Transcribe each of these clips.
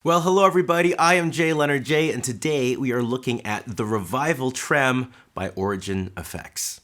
Well, hello everybody, I am JayLeonardJ, and today we are looking at the Revival Trem by Origin Effects.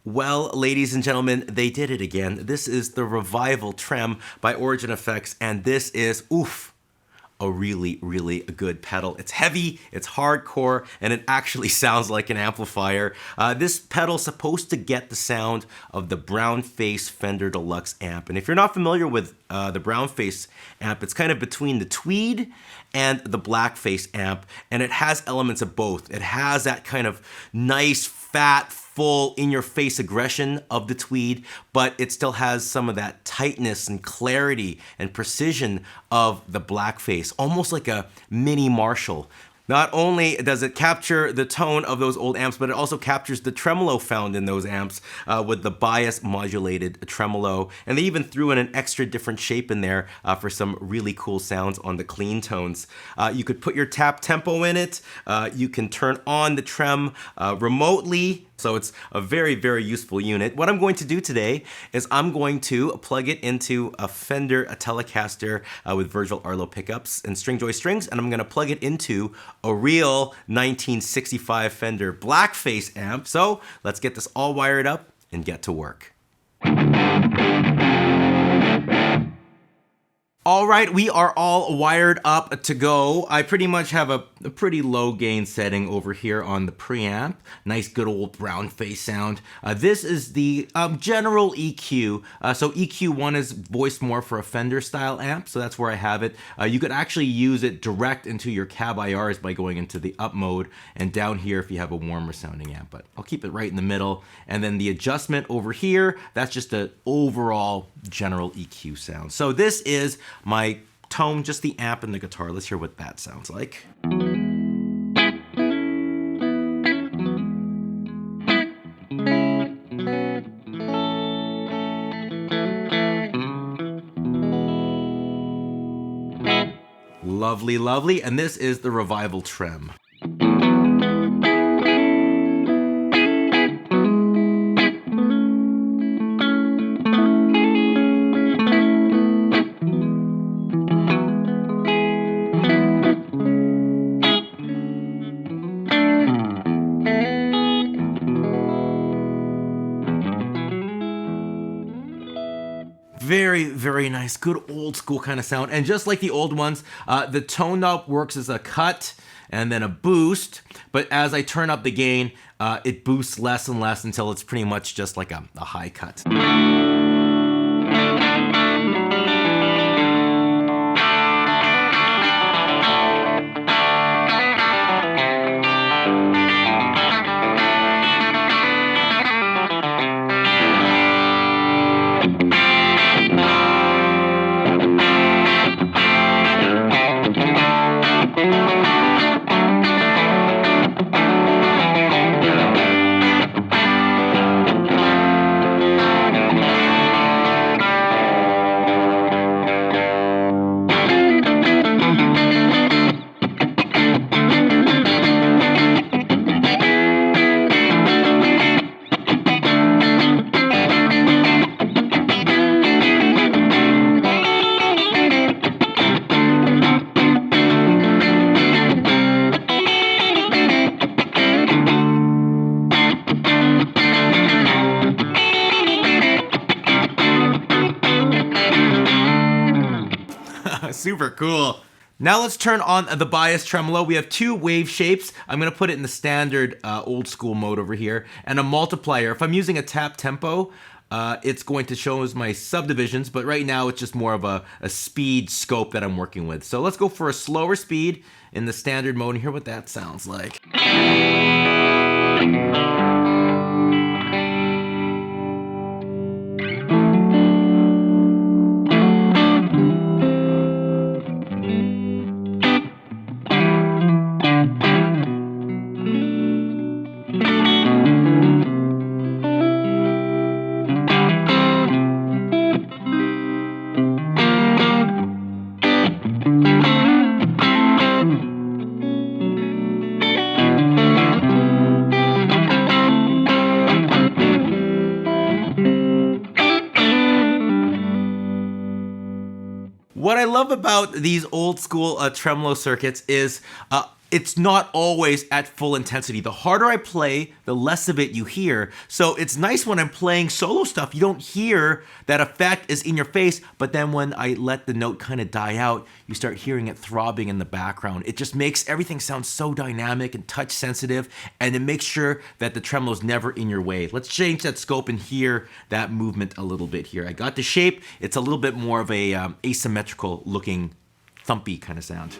Well, ladies and gentlemen, they did it again. This is the Revival Trem by Origin Effects, and this is, a really good pedal. It's heavy, it's hardcore, and it actually sounds like an amplifier. This pedal's supposed to get the sound of the Brownface Fender Deluxe amp. And if you're not familiar with the Brownface amp, it's kind of between the Tweed and the Blackface amp, and it has elements of both. It has that kind of nice, fat, full, in-your-face aggression of the Tweed, but it still has some of that tightness and clarity and precision of the Blackface, almost like a mini Marshall. Not only does it capture the tone of those old amps, but it also captures the tremolo found in those amps with the bias modulated tremolo. And they even threw in an extra different shape in there for some really cool sounds on the clean tones. You could put your tap tempo in it. You can turn on the trem remotely. So it's a very useful unit. What I'm going to do today is I'm going to plug it into a Fender Telecaster with Virgil Arlo pickups and Stringjoy strings, and I'm going to plug it into a real 1965 Fender Blackface amp. So let's get this all wired up and get to work. All right, we are all wired up to go. I pretty much have a pretty low gain setting over here on the preamp. Nice good old Brownface sound. This is the general EQ. So EQ1 is voiced more for a Fender style amp, so that's where I have it. You could actually use it direct into your cab IRs by going into the up mode, and down here if you have a warmer sounding amp, but I'll keep it right in the middle. And then the adjustment over here, that's just an overall general EQ sound. So this is my tone, just the amp and the guitar. Let's hear what that sounds like. Lovely, and this is the Revival Trem. Very nice, good old school kind of sound. And just like the old ones, the tone knob works as a cut and then a boost, but as I turn up the gain, it boosts less and less until it's pretty much just like a high cut. Super cool. Now let's turn on the bias tremolo. We have two wave shapes. I'm gonna put it in the standard old school mode over here, and a multiplier. If I'm using a tap tempo, it's going to show us my subdivisions, but right now it's just more of a speed scope that I'm working with. So let's go for a slower speed in the standard mode and hear what that sounds like. What I love about these old school tremolo circuits is it's not always at full intensity. The harder I play, the less of it you hear. So it's nice when I'm playing solo stuff, you don't hear that effect is in your face, but then when I let the note kind of die out, you start hearing it throbbing in the background. It just makes everything sound so dynamic and touch sensitive, and it makes sure that the tremolo is never in your way. Let's change that scope and hear that movement a little bit here. I got the shape. It's a little bit more of a asymmetrical looking thumpy kind of sound.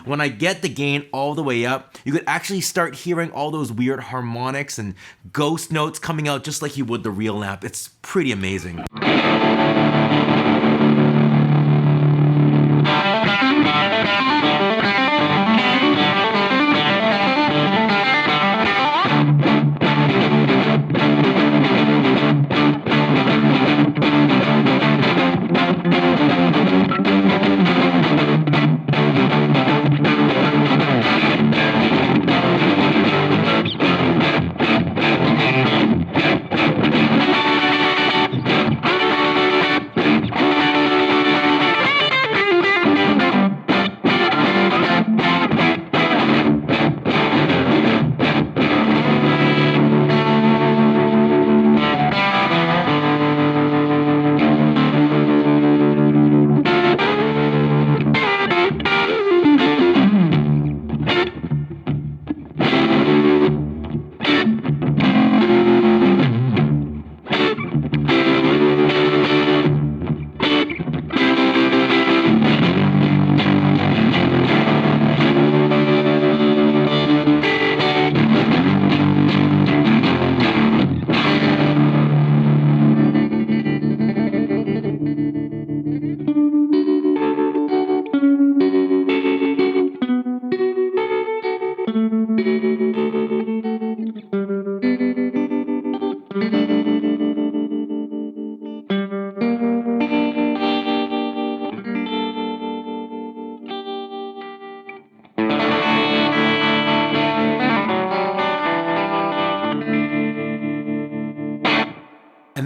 When I get the gain all the way up, you could actually start hearing all those weird harmonics and ghost notes coming out just like you would the real amp. It's pretty amazing.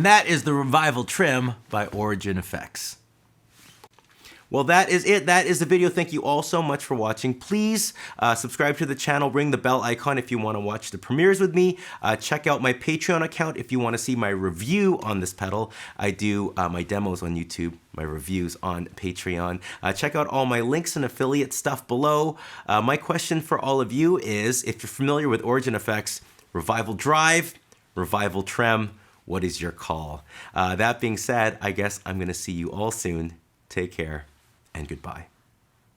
that is the Revival Trem by Origin Effects. Well, that is it. That is the video. Thank you all so much for watching. Please subscribe to the channel. Ring the bell icon if you want to watch the premieres with me. Check out my Patreon account if you want to see my review on this pedal. I do my demos on YouTube, my reviews on Patreon. Check out all my links and affiliate stuff below. My question for all of you is, if you're familiar with Origin Effects, Revival Drive, Revival Trem, what is your call? That being said, I guess I'm going to see you all soon. Take care. And goodbye.